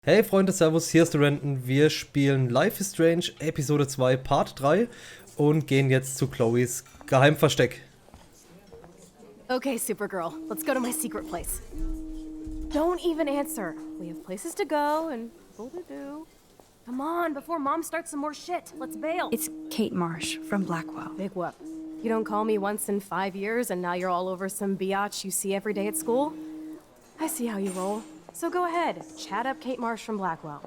Hey Freunde, Servus, hier ist der Renten. Wir spielen Life is Strange Episode 2 Part 3 und gehen jetzt zu Chloes Geheimversteck. Okay, Supergirl, let's go to my secret place. Don't even answer. We have places to go and people to do. Come on, before Mom starts some more shit. Let's bail. It's Kate Marsh from Blackwell. Big whoop. You don't call me once in 5 years and now you're all over some biatch you see every day at school? I see how you roll. So go ahead, chat up Kate Marsh from Blackwell.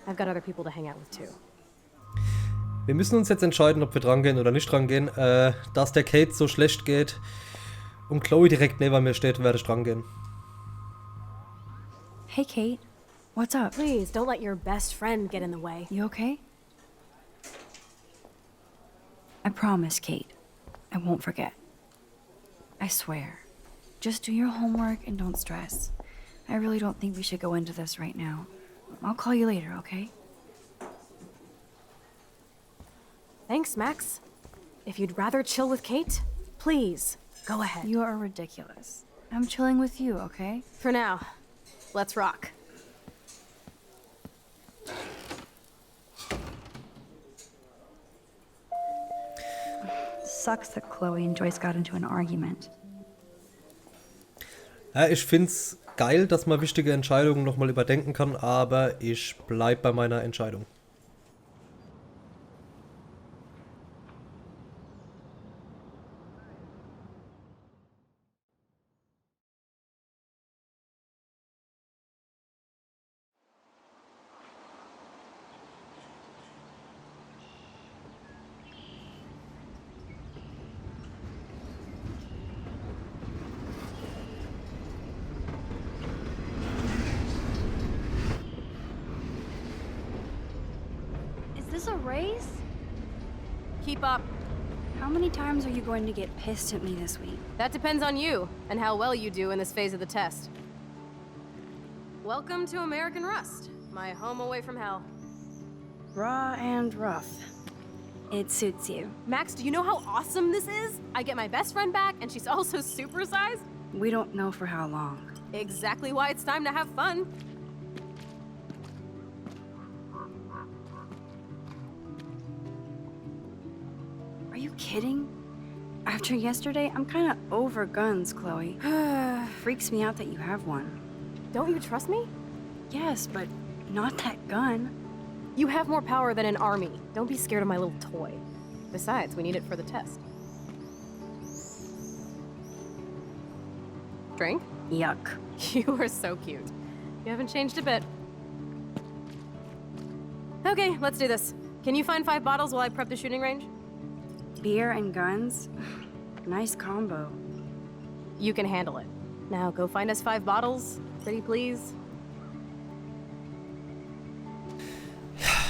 I've got other people to hang out with too. Wir müssen uns jetzt entscheiden, ob wir drangehen oder nicht drangehen. Da es der Kate so schlecht geht und Chloe direkt neben mir steht, werde ich drangehen. Hey, Kate. What's up? Please, don't let your best friend get in the way. You okay? I promise, Kate. I won't forget. I swear. Just do your homework and don't stress. I really don't think we should go into this right now. I'll call you later, okay? Thanks, Max. If you'd rather chill with Kate, please, go ahead. You are ridiculous. I'm chilling with you, okay? For now, let's rock. Sucks that Chloe and Joyce got into an argument. Ja, ich find's geil, dass man wichtige Entscheidungen nochmal überdenken kann, aber ich bleib bei meiner Entscheidung. Is this a race? Keep up. How many times are you going to get pissed at me this week? That depends on you and how well you do in this phase of the test. Welcome to American Rust, my home away from hell. Raw and rough. It suits you. Max, do you know how awesome this is? I get my best friend back and she's also supersized. We don't know for how long. Exactly why it's time to have fun. Are you kidding? After yesterday, I'm kind of over guns, Chloe. Freaks me out that you have one. Don't you trust me? Yes, but not that gun. You have more power than an army. Don't be scared of my little toy. Besides, we need it for the test. Drink? Yuck. You are so cute. You haven't changed a bit. Okay, let's do this. Can you find 5 bottles while I prep the shooting range? Beer and guns? Nice combo. You can handle it. Now go find us 5 bottles, pretty please.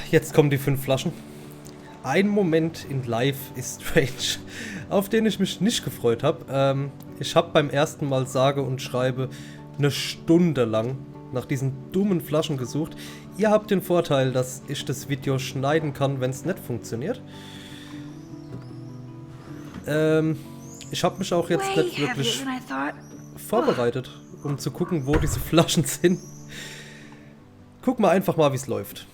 Jetzt kommen die 5 Flaschen. Ein Moment in Life is Strange, auf den ich mich nicht gefreut habe. Ich habe beim ersten Mal sage und schreibe eine Stunde lang nach diesen dummen Flaschen gesucht. Ihr habt den Vorteil, dass ich das Video schneiden kann, wenn es nicht funktioniert. Ich habe mich auch jetzt nicht wirklich vorbereitet, um zu gucken, wo diese Flaschen sind. Guck mal einfach mal, wie es läuft.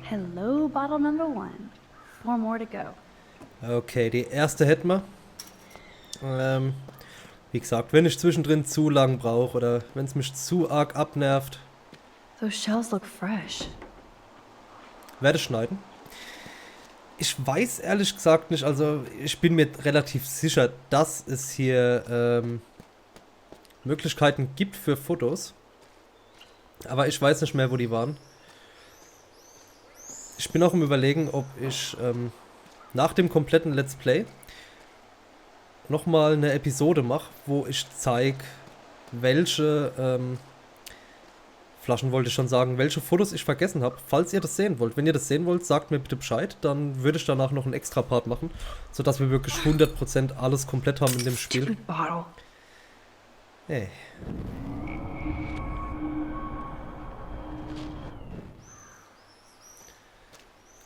Hello, bottle number 1. 4 more to go. Okay, die erste hätten wir. Wie gesagt, wenn ich zwischendrin zu lang brauche oder wenn es mich zu arg abnervt, Those shells look fresh. werde ich schneiden. Ich weiß ehrlich gesagt nicht, also ich bin mir relativ sicher, dass es hier Möglichkeiten gibt für Fotos. Aber ich weiß nicht mehr, wo die waren. Ich bin auch im Überlegen, ob ich nach dem kompletten Let's Play nochmal eine Episode mache, wo ich zeige, welche Flaschen wollte ich schon sagen, welche Fotos ich vergessen habe. Falls ihr das sehen wollt, wenn ihr das sehen wollt, sagt mir bitte Bescheid, dann würde ich danach noch einen extra Part machen, sodass wir wirklich 100% alles komplett haben in dem Spiel. Stupid bottle. Hey.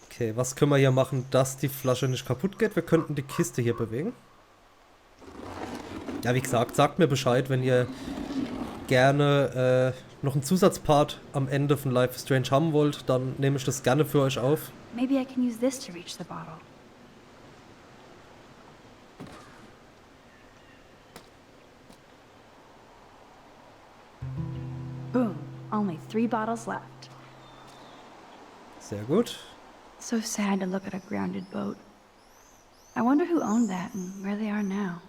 Okay, was können wir hier machen, dass die Flasche nicht kaputt geht? Wir könnten die Kiste hier bewegen. Ja, wie gesagt, sagt mir Bescheid, wenn ihr gerne noch einen Zusatzpart am Ende von Life is Strange haben wollt, dann nehme ich das gerne für euch auf. Maybe I can use this to reach the bottle. Boom. Only 3 bottles left. Sehr gut. So sad to look at a grounded boat. I wonder who owned that and where they are now.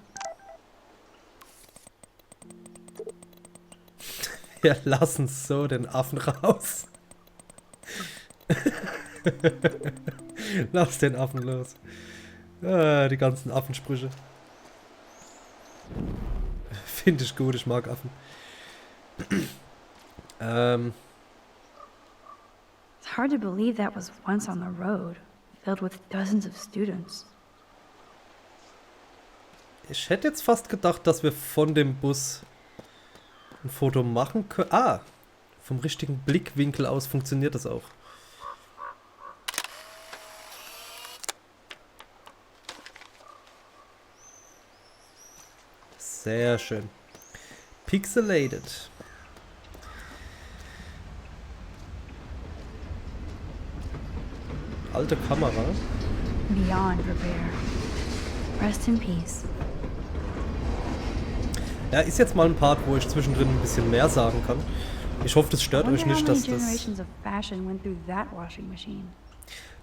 Wir lassen so den Affen raus. Lass den Affen los. Ah, die ganzen Affensprüche. Finde ich gut, ich mag Affen. It's hard to believe that was once on the road, filled with dozens of students. Ich hätte jetzt fast gedacht, dass wir von dem Bus ein Foto machen können. Ah, vom richtigen Blickwinkel aus funktioniert das auch. Sehr schön. Pixelated. Alte Kamera. Beyond repair. Rest in peace. Ja, ist jetzt mal ein Part, wo ich zwischendrin ein bisschen mehr sagen kann. Ich hoffe, das stört euch nicht,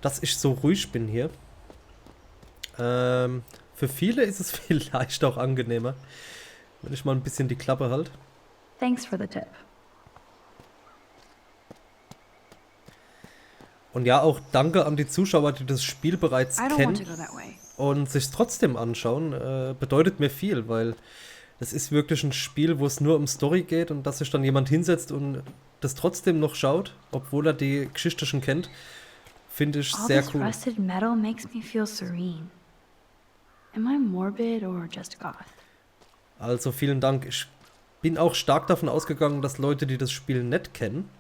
dass ich so ruhig bin hier. Für viele ist es vielleicht auch angenehmer, wenn ich mal ein bisschen die Klappe halte. Thanks for the tip. Und ja, auch danke an die Zuschauer, die das Spiel bereits kennen und sich trotzdem anschauen. Bedeutet mir viel, weil das ist wirklich ein Spiel, wo es nur um Story geht und dass sich dann jemand hinsetzt und das trotzdem noch schaut, obwohl er die Geschichte schon kennt, finde ich sehr cool. Rusted metal makes me feel serene. Am I morbid or just goth? Also vielen Dank. Ich bin auch stark davon ausgegangen, dass Leute, die das Spiel nicht kennen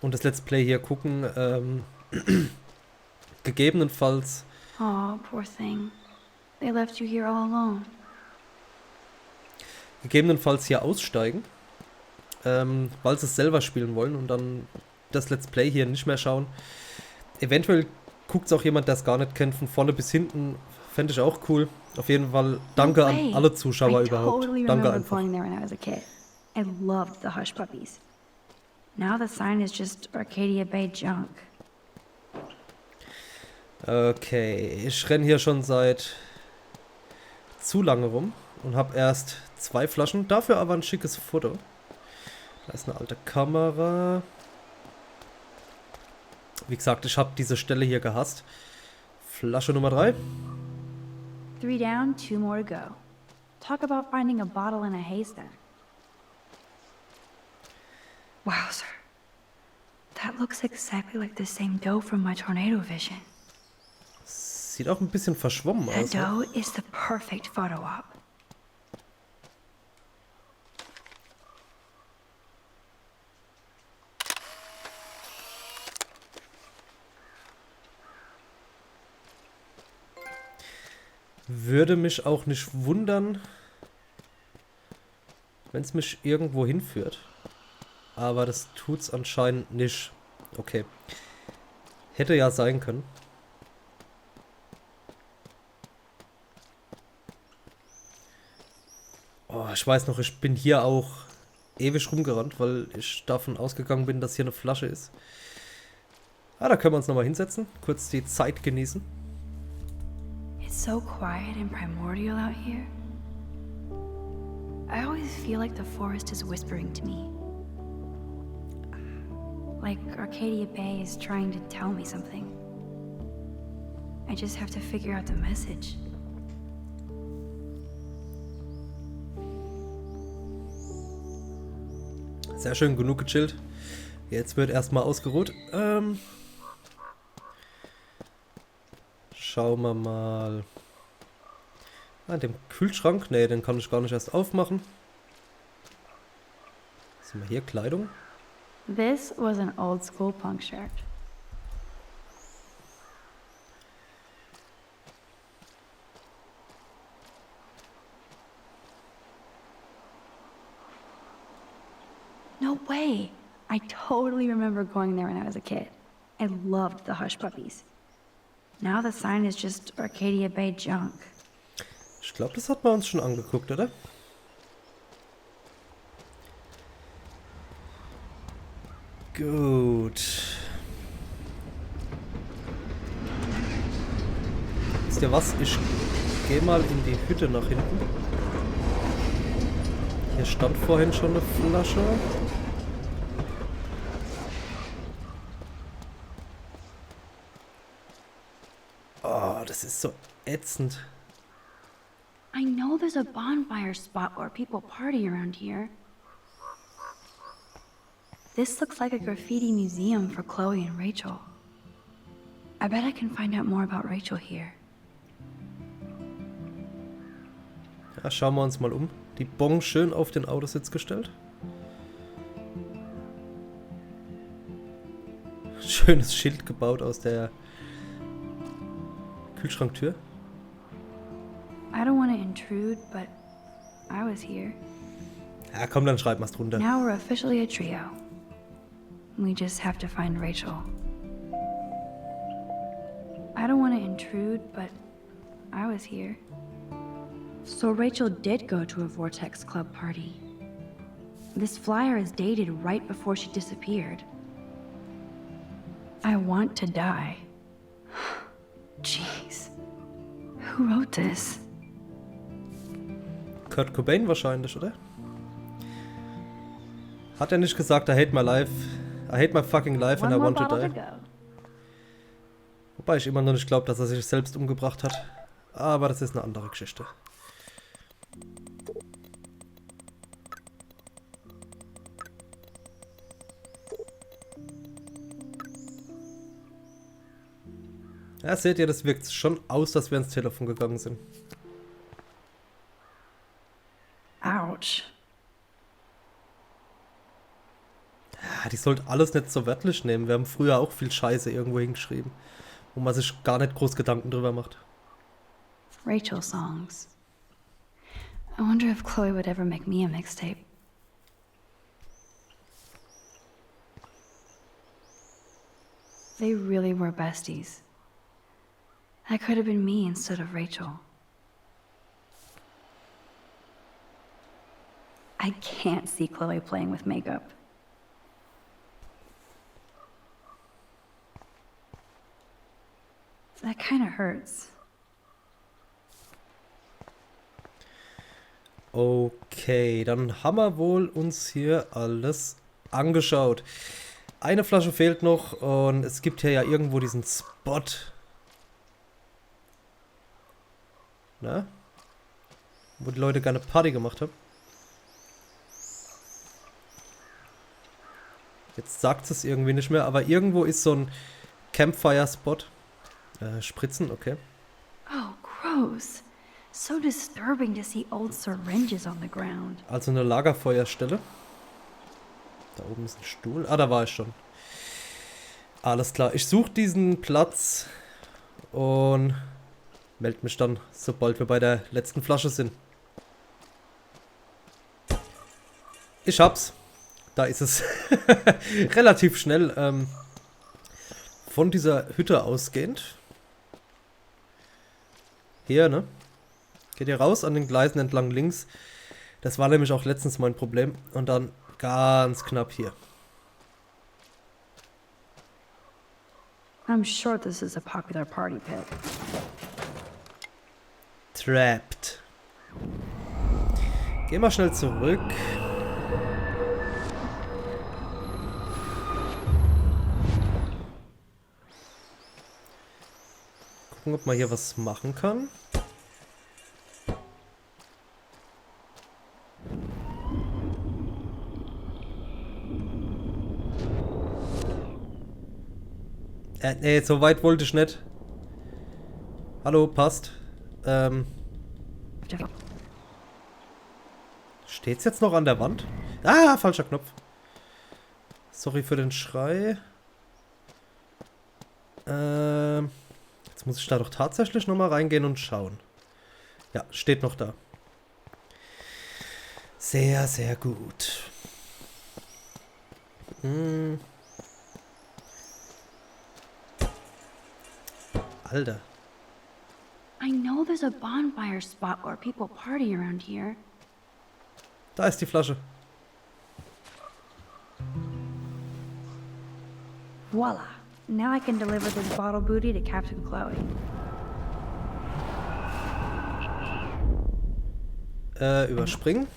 und das Let's Play hier gucken, gegebenenfalls... Oh, poor thing. They left you here all alone. Gegebenenfalls hier aussteigen, weil sie es selber spielen wollen und dann das Let's Play hier nicht mehr schauen. Eventuell guckt es auch jemand, der es gar nicht kennt, von vorne bis hinten. Fände ich auch cool. Auf jeden Fall danke an alle Zuschauer überhaupt. Danke einfach. I loved the Hush Puppies. Now the sign is just Arcadia Bay junk. Okay, ich renne hier schon seit zu lange rum und habe erst 2 Flaschen, dafür aber ein schickes Foto. Da ist eine alte Kamera. Wie gesagt, ich habe diese Stelle hier gehasst. Flasche Nummer 3. 3 down, 2 more to go. Talk about finding a bottle in a haystack. Wowzer. That looks exactly like the same dough from my tornado vision. Sieht auch ein bisschen verschwommen aus. That dough is the perfect photo op. Würde mich auch nicht wundern, wenn es mich irgendwo hinführt. Aber das tut's anscheinend nicht. Okay. Hätte ja sein können. Oh, ich weiß noch, ich bin hier auch ewig rumgerannt, weil ich davon ausgegangen bin, dass hier eine Flasche ist. Ah, da können wir uns nochmal hinsetzen. Kurz die Zeit genießen. It's so quiet and primordial out here. I always feel like the forest is whispering to me. Like Arcadia Bay is trying to tell me something. I just have to figure out the message. Sehr schön, genug gechillt. Jetzt wird erstmal ausgeruht. Schauen wir mal. Ah, dem Kühlschrank. Ne, den kann ich gar nicht erst aufmachen. Was haben wir hier? Kleidung. This was an old school punk shirt. No way. I totally remember going there when I was a kid. I loved the Hush Puppies. Now the sign is just Arcadia Bay junk. Ich glaube, das hat man uns schon angeguckt, oder? Gut. Wisst ihr was? Ich gehe mal in die Hütte nach hinten. Hier stand vorhin schon eine Flasche. Oh, das ist so ätzend. I know there's a bonfire spot where people party around here. This looks like a graffiti museum for Chloe and Rachel. I bet I can find out more about Rachel here. Ja, schauen wir uns mal um. Die Bon schön auf den Autositz gestellt. Schönes Schild gebaut aus der Kühlschranktür. I don't want to intrude, but I was here. Ja, komm, dann schreib mal's drunter. Now we're officially a trio. We just have to find Rachel. I don't want to intrude, but I was here. So Rachel did go to a Vortex Club party. This flyer is dated right before she disappeared. I want to die. Jeez. Who wrote this? Kurt Cobain wahrscheinlich, oder? Hat er nicht gesagt, I hate my life, I hate my fucking life and I want to die? Wobei ich immer noch nicht glaube, dass er sich selbst umgebracht hat. Aber das ist eine andere Geschichte. Ja, seht ihr, das wirkt schon aus, dass wir ins Telefon gegangen sind. Ouch. Ja, die sollte alles nicht so wörtlich nehmen. Wir haben früher auch viel Scheiße irgendwo hingeschrieben, wo man sich gar nicht groß Gedanken drüber macht. Rachel songs. I wonder if Chloe would ever make me a mixtape. They really were besties. That could have been me instead of Rachel. I can't see Chloe playing with makeup. That kind of hurts. Okay, dann haben wir wohl uns hier alles angeschaut. Eine Flasche fehlt noch und es gibt hier ja irgendwo diesen Spot. Na? Wo die Leute gerne Party gemacht haben. Jetzt sagt es irgendwie nicht mehr, aber irgendwo ist so ein Campfire-Spot. Spritzen, okay. Oh, gross. So disturbing to see old syringes on the ground. Also eine Lagerfeuerstelle. Da oben ist ein Stuhl. Ah, da war ich schon. Alles klar. Ich suche diesen Platz und melde mich dann, sobald wir bei der letzten Flasche sind. Ich hab's. Da ist es. Relativ schnell von dieser Hütte ausgehend. Hier, ne? Geht ihr raus an den Gleisen entlang links. Das war nämlich auch letztens mein Problem. Und dann ganz knapp hier. I'm sure this is a popular party pit. Trapped. Geh mal schnell zurück. Gucken, ob man hier was machen kann. Nee, so weit wollte ich nicht. Hallo, passt. Steht's jetzt noch an der Wand? Ah, falscher Knopf. Sorry für den Schrei. Jetzt muss ich da doch tatsächlich nochmal reingehen und schauen. Ja, steht noch da. Sehr, sehr gut. Hm. Alter. I know there's a bonfire spot where people party around here. Da ist die Flasche. Voila. Now I can deliver this bottle booty to Captain Chloe. Überspringen.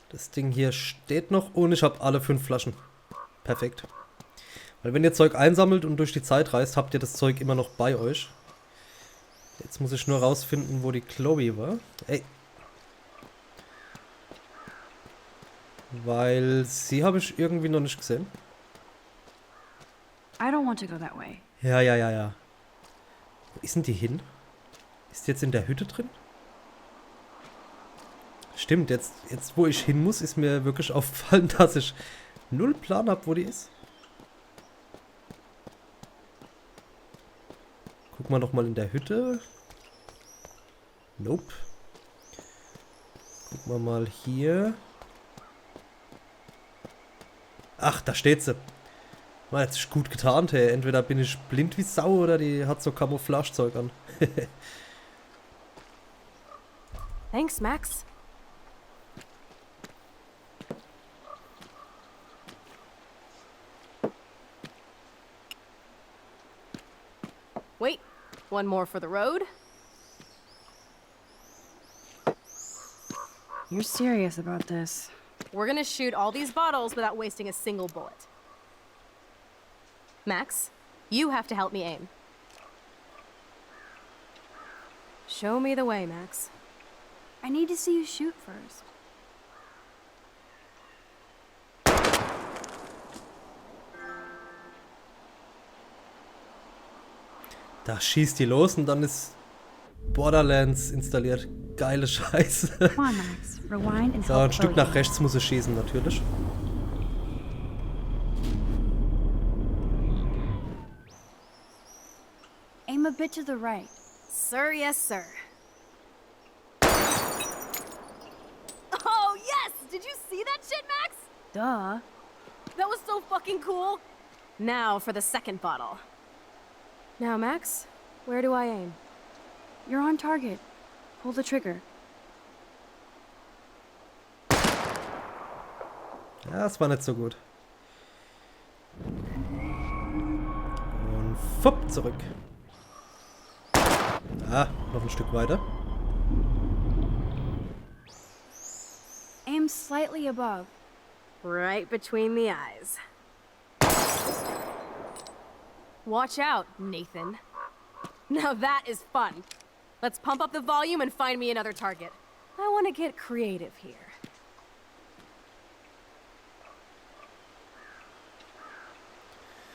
Das Ding hier steht noch und ich habe alle 5 Flaschen. Perfekt. Weil wenn ihr Zeug einsammelt und durch die Zeit reist, habt ihr das Zeug immer noch bei euch. Jetzt muss ich nur rausfinden, wo die Chloe war. Ey. Weil sie habe ich irgendwie noch nicht gesehen. I don't want to go that way. Ja. Wo ist denn die hin? Ist die jetzt in der Hütte drin? Stimmt, jetzt wo ich hin muss, ist mir wirklich aufgefallen, dass ich null Plan habe, wo die ist. Gucken wir nochmal in der Hütte. Nope. Gucken wir mal hier. Ach, da steht sie. War jetzt gut getarnt, hey. Entweder bin ich blind wie Sau oder die hat so Camouflagezeug an. Thanks, Max. Wait, one more for the road. You're serious about this. We're gonna shoot all these bottles without wasting a single bullet. Max, you have to help me aim. Show me the way, Max. I need to see you shoot first. Da schießt die los und dann ist Borderlands installiert. Geile Scheiße. Come on, Max. Rewind and So, help ein Stück Chloe. nach rechts muss es schießen, natürlich. Aim a bit to the right. Sir, yes, sir. Oh, yes! Did you see that shit, Max? Duh. That was so fucking cool. Now for the second bottle. Now, Max, where do I aim? You're on target. Pull the trigger. Ja, das war nicht so gut. Und fupp, zurück. Ah, noch ein Stück weiter. Aim slightly above. Right between the eyes. Watch out, Nathan. Now that is fun. Let's pump up the volume and find me another target. I want to get creative here.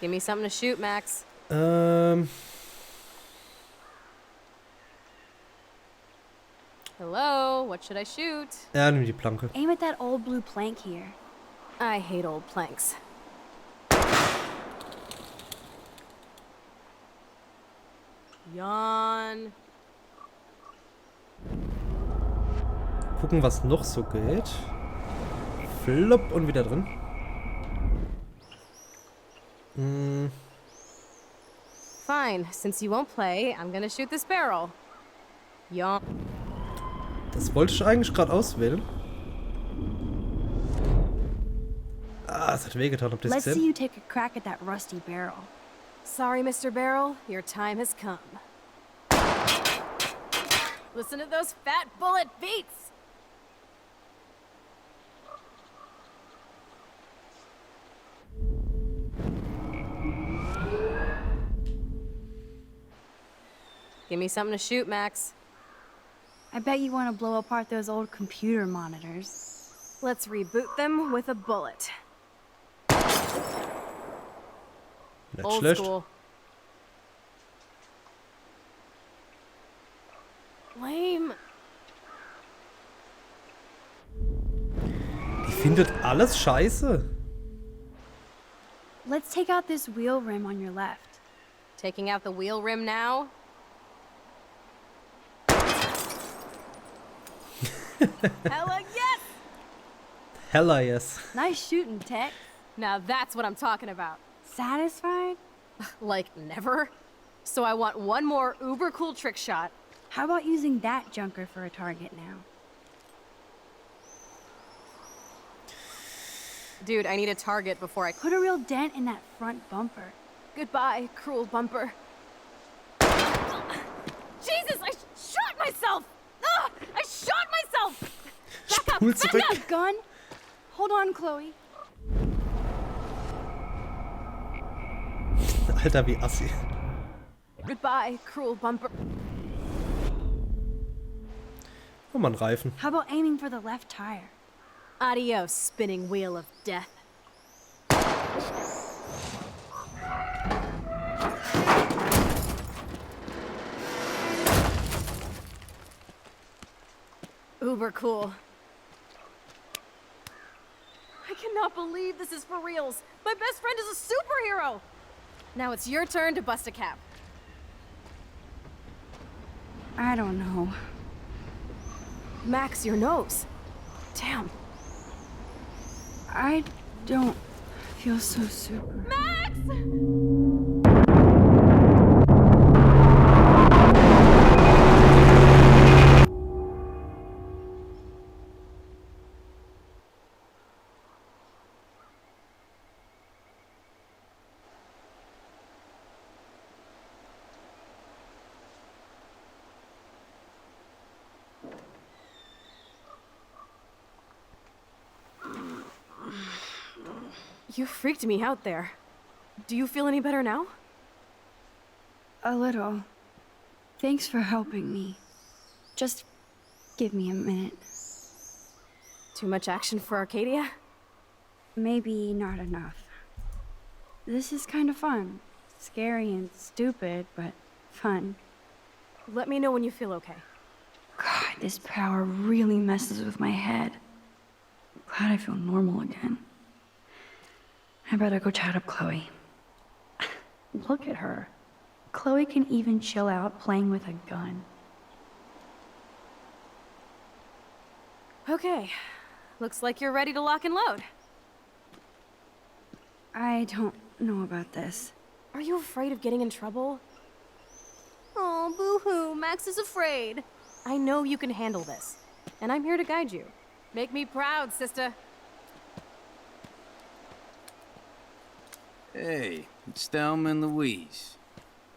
Give me something to shoot, Max. Hello, what should I shoot? Ja, nimm die Planke. Aim at that old blue plank here. I hate old planks. Yawn. Gucken, was noch so geht. Flop und wieder drin. Fine, since you won't play, I'm gonna shoot this barrel. Yawn. Das wollte ich eigentlich gerade auswählen. Ah, es hat wehgetan, habt ihr das Let's see gesehen? you take a crack at that rusty barrel. Sorry, Mr. Barrel, your time has come. Listen to those fat bullet beats! Give me something to shoot, Max. I bet you want to blow apart those old computer monitors. Let's reboot them with a bullet. Nicht Old schlecht. school. Lame. Die findet alles scheiße. Let's take out this wheel rim on your left. Taking out the wheel rim now? Hella yes! Hella yes. Nice shooting, Tech. Now that's what I'm talking about. Satisfied? Like, never? So I want one more uber cool trick shot. How about using that junker for a target now? Dude, I need a target before I... Put a real dent in that front bumper. Goodbye, cruel bumper. Jesus, I shot myself! Ugh, I shot myself! Back up, Spul's back up! A gun? Hold on, Chloe. Alter, wie assi. Goodbye, cruel bumper. Oh, mal einen Reifen. How about aiming for the left tire? Adios, spinning wheel of death. Uber cool. I cannot believe this is for reals. My best friend is a superhero. Now it's your turn to bust a cap. I don't know. Max, your nose. Damn. I don't feel so super. Max! You freaked me out there. Do you feel any better now? A little. Thanks for helping me. Just give me a minute. Too much action for Arcadia? Maybe not enough. This is kind of fun. Scary and stupid, but fun. Let me know when you feel okay. God, this power really messes with my head. I'm glad I feel normal again. I better go chat up Chloe. Look at her. Chloe can even chill out playing with a gun. Okay. Looks like you're ready to lock and load. I don't know about this. Are you afraid of getting in trouble? Oh, boo-hoo, Max is afraid. I know you can handle this, and I'm here to guide you. Make me proud, sister. Hey, it's Thelma and Louise.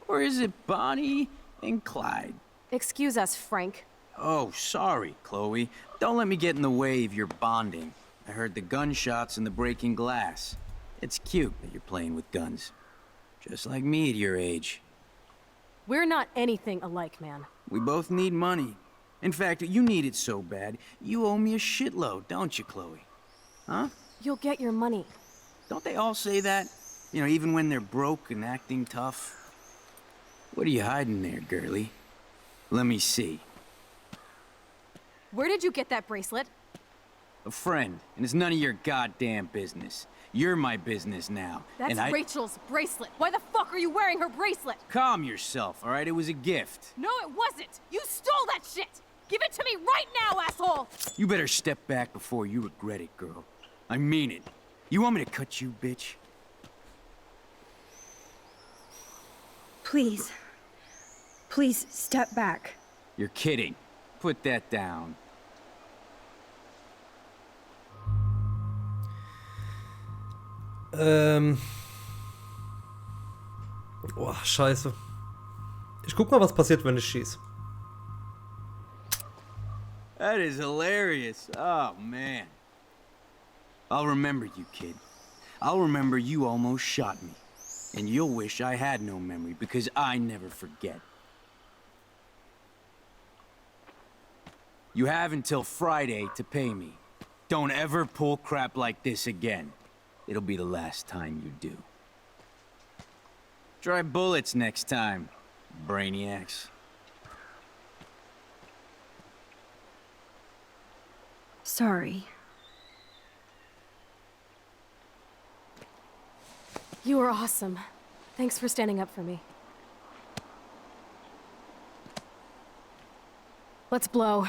Or is it Bonnie and Clyde? Excuse us, Frank. Oh, sorry, Chloe. Don't let me get in the way of your bonding. I heard the gunshots and the breaking glass. It's cute that you're playing with guns. Just like me at your age. We're not anything alike, man. We both need money. In fact, you need it so bad, you owe me a shitload, don't you, Chloe? Huh? You'll get your money. Don't they all say that? You know, even when they're broke and acting tough. What are you hiding there, girlie? Let me see. Where did you get that bracelet? A friend, and it's none of your goddamn business. You're my business now. That's and Rachel's bracelet. Why the fuck are you wearing her bracelet? Calm yourself, all right? It was a gift. No, it wasn't. You stole that shit. Give it to me right now, asshole. You better step back before you regret it, girl. I mean it. You want me to cut you, bitch? Please. Please, step back. You're kidding. Put that down. Oh, scheiße. Ich guck mal, was passiert, wenn ich schieß. That is hilarious. Oh, man. I'll remember you, kid. I'll remember you almost shot me. And you'll wish I had no memory, because I never forget. You have until Friday to pay me. Don't ever pull crap like this again. It'll be the last time you do. Try bullets next time, brainiacs. Sorry. You were awesome. Thanks for standing up for me. Let's blow.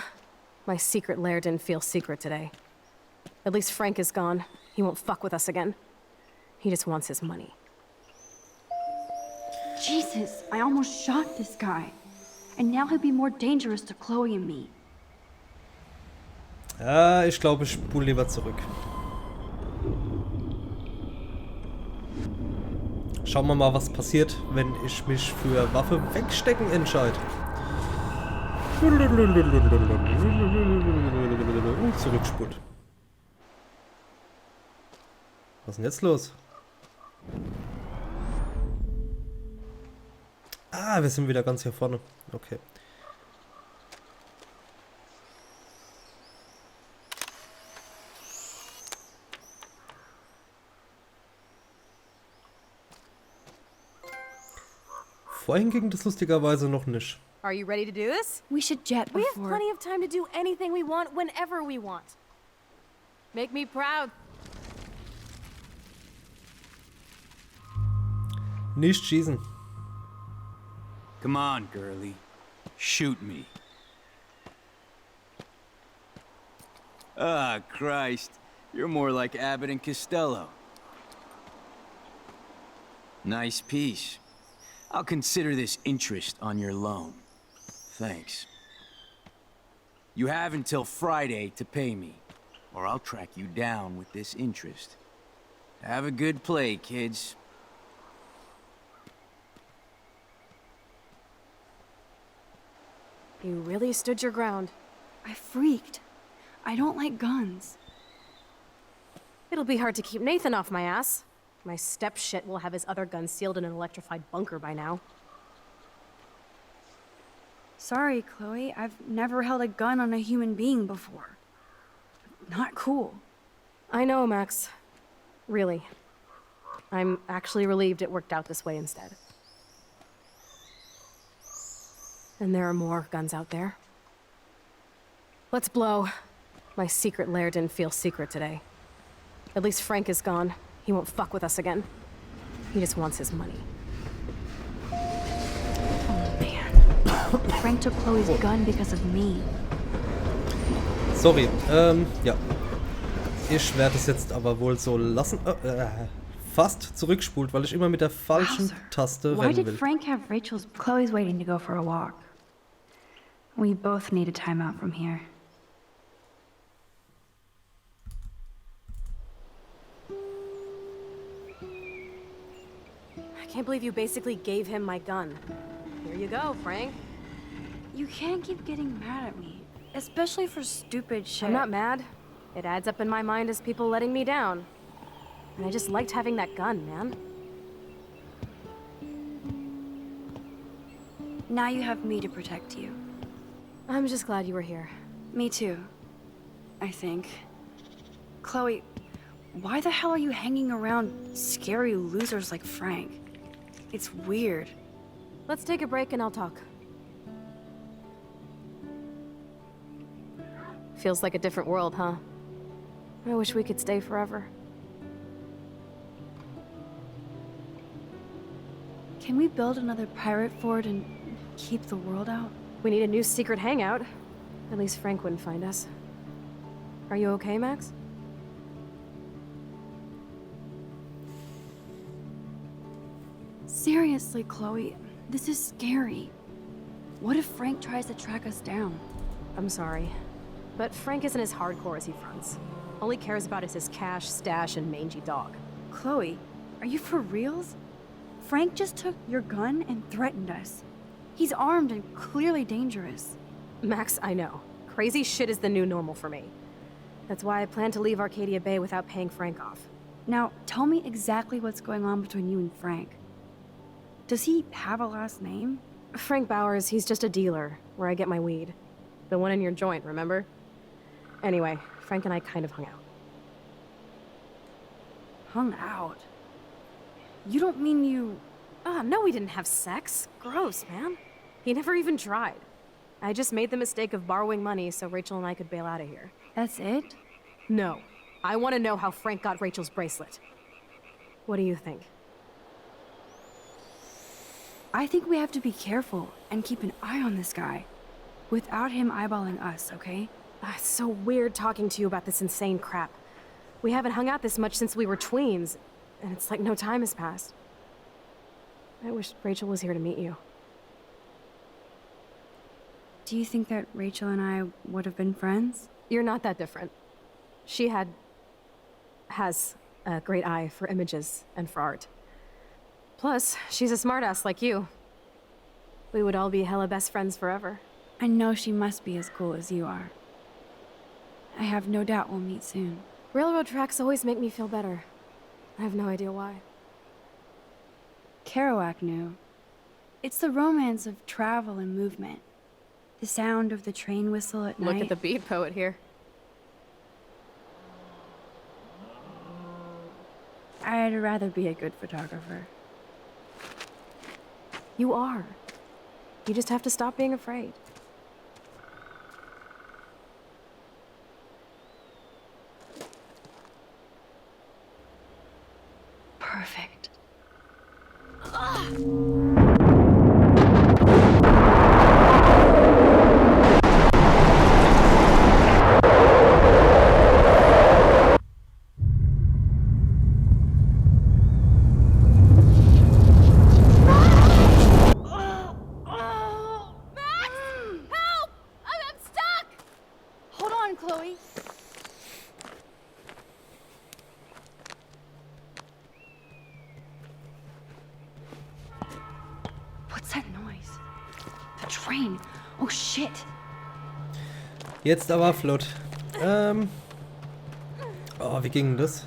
My secret lair didn't feel secret today. At least Frank is gone. He won't fuck with us again. He just wants his money. Jesus, I almost shot this guy. And now he'll be more dangerous to Chloe and me. Ja, ich glaube, ich spule lieber zurück. Schauen wir mal, was passiert, wenn ich mich für Waffe wegstecken entscheide. Und zurückspult. Was ist denn jetzt los? Ah, wir sind wieder ganz hier vorne. Okay. Vorhin ging das lustigerweise noch nicht. Are you ready to do this? We should jet We have before. plenty of time to do anything we want whenever we want. Make me proud. Nicht schießen. Come on, girlie. Shoot me. Ah, Christ. You're more like Abbott and Costello. Nice piece. I'll consider this interest on your loan. Thanks. You have until Friday to pay me, or I'll track you down with this interest. Have a good play, kids. You really stood your ground. I freaked. I don't like guns. It'll be hard to keep Nathan off my ass. My stepshit will have his other gun sealed in an electrified bunker by now. Sorry, Chloe. I've never held a gun on a human being before. Not cool. I know, Max. Really. I'm actually relieved it worked out this way instead. And there are more guns out there. Let's blow. My secret lair didn't feel secret today. At least Frank is gone. He won't fuck with us again. He just wants his money. Oh man. Frank took Chloe's gun because of me. Sorry, ja. Ich werde es jetzt aber wohl so lassen. Fast zurückspult, weil ich immer mit der falschen Taste Why rennen did will. Frank have Rachel's? Chloe's waiting to go for a walk. We both need a timeout from here. I can't believe you basically gave him my gun. Here you go, Frank. You can't keep getting mad at me, especially for stupid shit. I'm not mad. It adds up in my mind as people letting me down. And I just liked having that gun, man. Now you have me to protect you. I'm just glad you were here. Me too. I think. Chloe, why the hell are you hanging around scary losers like Frank? It's weird. Let's take a break and I'll talk. Feels like a different world, huh? I wish we could stay forever. Can we build another pirate fort and keep the world out? We need a new secret hangout. At least Frank wouldn't find us. Are you okay, Max? Seriously, Chloe, this is scary. What if Frank tries to track us down? I'm sorry. But Frank isn't as hardcore as he fronts. All he cares about is his cash, stash, and mangy dog. Chloe, are you for reals? Frank just took your gun and threatened us. He's armed and clearly dangerous. Max, I know. Crazy shit is the new normal for me. That's why I plan to leave Arcadia Bay without paying Frank off. Now, tell me exactly what's going on between you and Frank. Does he have a last name? Frank Bowers, he's just a dealer, where I get my weed. The one in your joint, remember? Anyway, Frank and I kind of hung out. Hung out? You don't mean you... No, we didn't have sex. Gross, man. He never even tried. I just made the mistake of borrowing money so Rachel and I could bail out of here. That's it? No. I want to know how Frank got Rachel's bracelet. What do you think? I think we have to be careful and keep an eye on this guy. Without him eyeballing us, okay? It's so weird talking to you about this insane crap. We haven't hung out this much since we were tweens. and it's like no time has passed. I wish Rachel was here to meet you. Do you think that Rachel and I would have been friends? You're not that different. She has a great eye for images and for art. Plus, she's a smartass like you. We would all be hella best friends forever. I know she must be as cool as you are. I have no doubt we'll meet soon. Railroad tracks always make me feel better. I have no idea why. Kerouac knew. It's the romance of travel and movement. The sound of the train whistle at night. Look at the beat poet here. I'd rather be a good photographer. You are. You just have to stop being afraid. Perfect. Oh shit. Jetzt aber flott. Oh, wie ging denn das?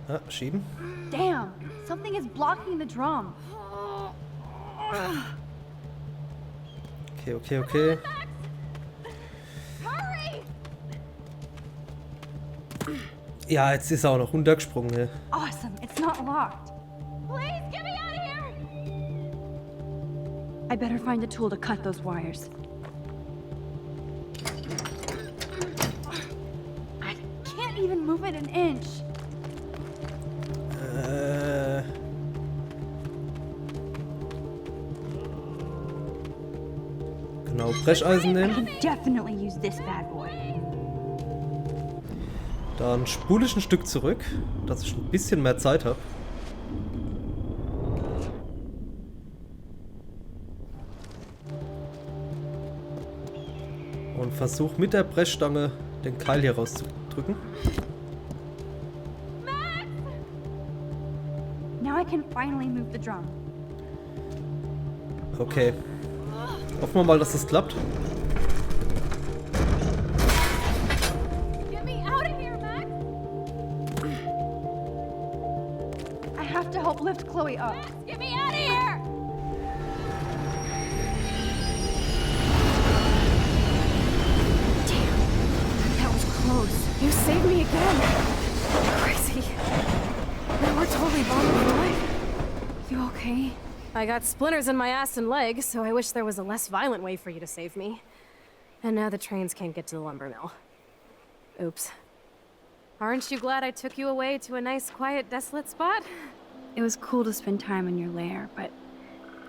Ah, schieben. Damn, something is blocking the drum. Okay. Ja, jetzt ist er auch noch runtergesprungen. Ja. Awesome, it's not locked. Please, get me out of here! I better find a tool to cut those wires. I can't even move it an inch. Genau, Brecheisen I nehmen. can definitely use this bad boy. Dann spule ich ein Stück zurück, dass ich ein bisschen mehr Zeit habe. Und versuche mit der Brechstange den Keil hier rauszudrücken. Now I can finally move the drum. Okay. Hoffen wir mal, dass das klappt. Get me out of here, Max! I have to help lift Chloe up. Max, get me out of here! That was close. You saved me again. Crazy. Now we're totally bonded for life. You okay? I got splinters in my ass and leg, so I wish there was a less violent way for you to save me. And now the trains can't get to the lumber mill. Oops. Aren't you glad I took you away to a nice, quiet, desolate spot? It was cool to spend time in your lair, but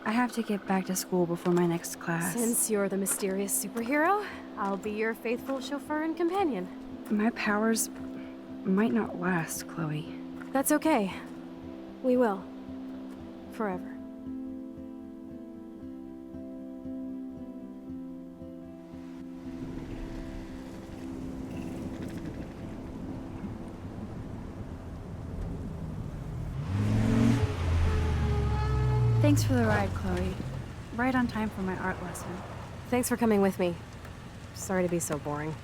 I have to get back to school before my next class. Since you're the mysterious superhero, I'll be your faithful chauffeur and companion. My powers might not last, Chloe. That's okay. We will. Forever. Thanks for the ride, Chloe. Right on time for my art lesson. Thanks for coming with me. Sorry to be so boring.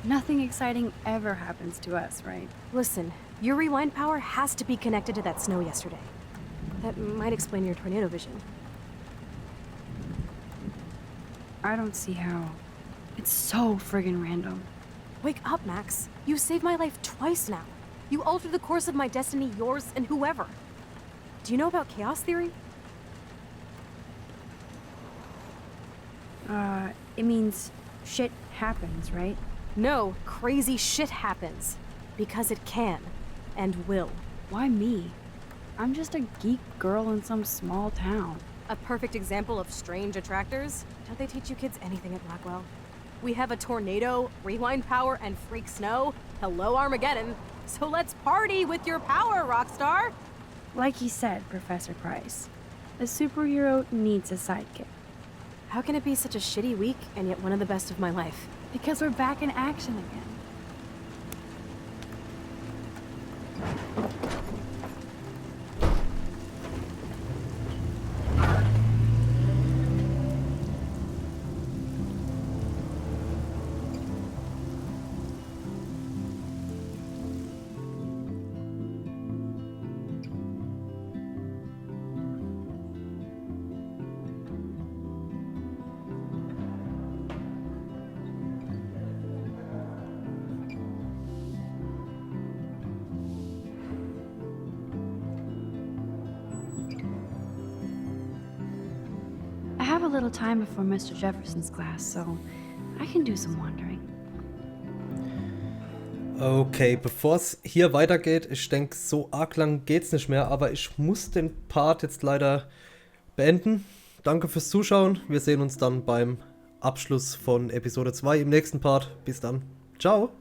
Nothing exciting ever happens to us, right? Listen, your rewind power has to be connected to that snow yesterday. That might explain your tornado vision. I don't see how. It's so friggin' random. Wake up, Max. You saved my life twice now. You altered the course of my destiny, yours, and whoever. Do you know about chaos theory? It means shit happens, right? No, crazy shit happens. Because it can. And will. Why me? I'm just a geek girl in some small town. A perfect example of strange attractors. Don't they teach you kids anything at Blackwell? We have a tornado, rewind power, and freak snow. Hello, Armageddon. So let's party with your power, Rockstar! Like he said, Professor Price, a superhero needs a sidekick. How can it be such a shitty week and yet one of the best of my life? Because we're back in action again. I have a little time before Mr. Jefferson's class, so I can do some wandering. Okay, bevor es hier weitergeht, ich denke, so arg lang geht's nicht mehr, aber ich muss den Part jetzt leider beenden. Danke fürs Zuschauen. Wir sehen uns dann beim Abschluss von Episode 2 im nächsten Part. Bis dann. Ciao.